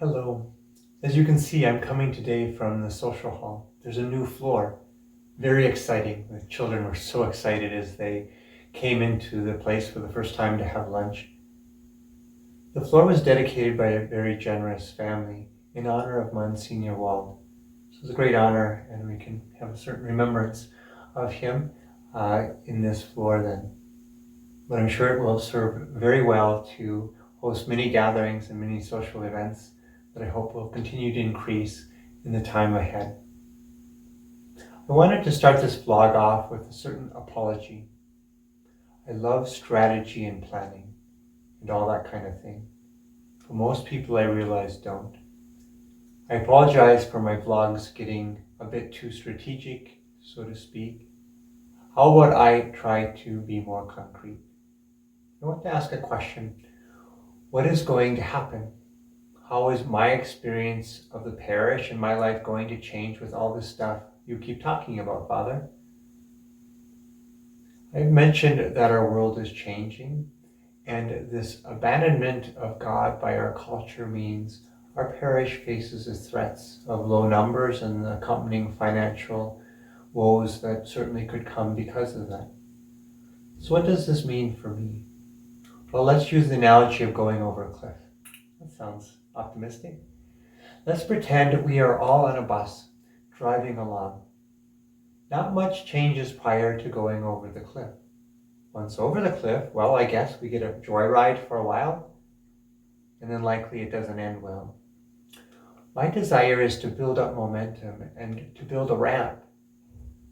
Hello. As you can see, I'm coming today from the social hall. There's a new floor. Very exciting. The children were so excited as they came into the place for the first time to have lunch. The floor was dedicated by a very generous family in honor of Monsignor Wald. So it's a great honor, and we can have a certain remembrance of him in this floor then. But I'm sure it will serve very well to host many gatherings and many social events that I hope will continue to increase in the time ahead. I wanted to start this vlog off with a certain apology. I love strategy and planning and all that kind of thing, but most people I realize don't. I apologize for my vlogs getting a bit too strategic, so to speak. How about I try to be more concrete? I want to ask a question. What is going to happen? How is my experience of the parish and my life going to change with all this stuff you keep talking about, Father? I've mentioned that our world is changing, and this abandonment of God by our culture means our parish faces the threats of low numbers and the accompanying financial woes that certainly could come because of that. So what does this mean for me? Well, let's use the analogy of going over a cliff. That sounds optimistic. Let's pretend we are all on a bus driving along. Not much changes prior to going over the cliff. Once over the cliff, well, I guess we get a joyride for a while, and then likely it doesn't end well. My desire is to build up momentum and to build a ramp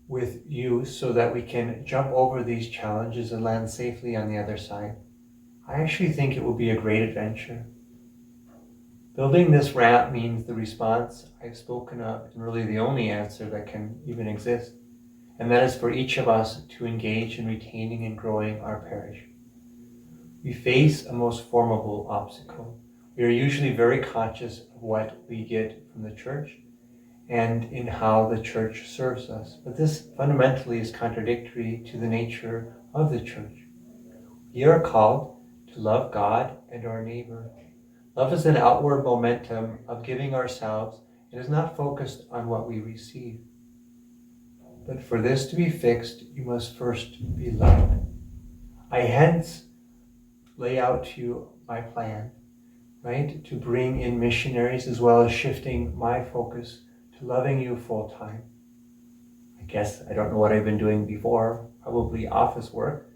with you so that we can jump over these challenges and land safely on the other side. I actually think it will be a great adventure. Building this ramp means the response I've spoken of, and really the only answer that can even exist, and that is for each of us to engage in retaining and growing our parish. We face a most formidable obstacle. We are usually very conscious of what we get from the church and in how the church serves us, but this fundamentally is contradictory to the nature of the church. We are called to love God and our neighbor. Love is an outward momentum of giving ourselves and is not focused on what we receive. But for this to be fixed, you must first be loved. I hence lay out to you my plan, right? To bring in missionaries as well as shifting my focus to loving you full time. I guess I don't know what I've been doing before, probably office work,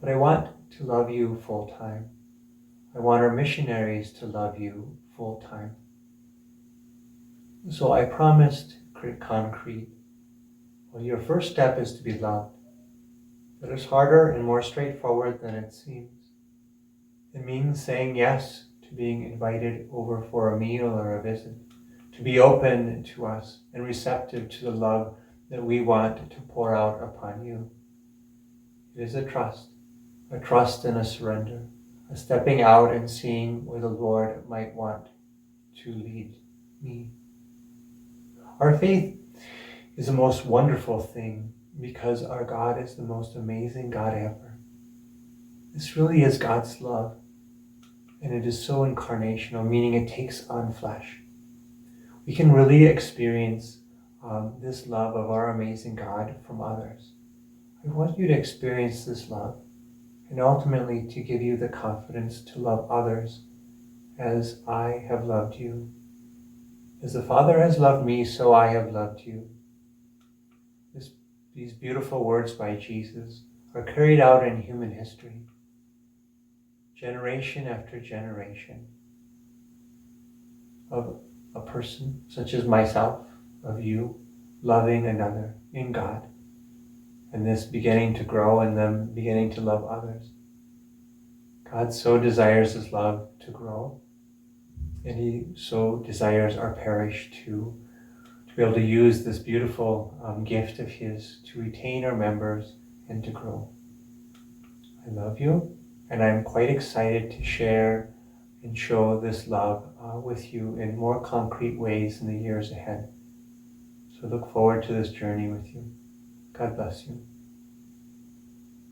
but I want to love you full time. I want our missionaries to love you full time. So I promised concrete. Well, your first step is to be loved. That is harder and more straightforward than it seems. It means saying yes to being invited over for a meal or a visit, to be open to us and receptive to the love that we want to pour out upon you. It is a trust and a surrender, a stepping out and seeing where the Lord might want to lead me. Our faith is the most wonderful thing because our God is the most amazing God ever. This really is God's love, and it is so incarnational, meaning it takes on flesh. We can really experience this love of our amazing God from others. I want you to experience this love and ultimately to give you the confidence to love others as I have loved you. As the Father has loved me, so I have loved you. These beautiful words by Jesus are carried out in human history, generation after generation, of a person such as myself, of you, loving another in God, and this beginning to grow and them beginning to love others. God so desires His love to grow, and He so desires our parish to be able to use this beautiful gift of His to retain our members and to grow. I love you, and I'm quite excited to share and show this love with you in more concrete ways in the years ahead. So look forward to this journey with you. God bless you.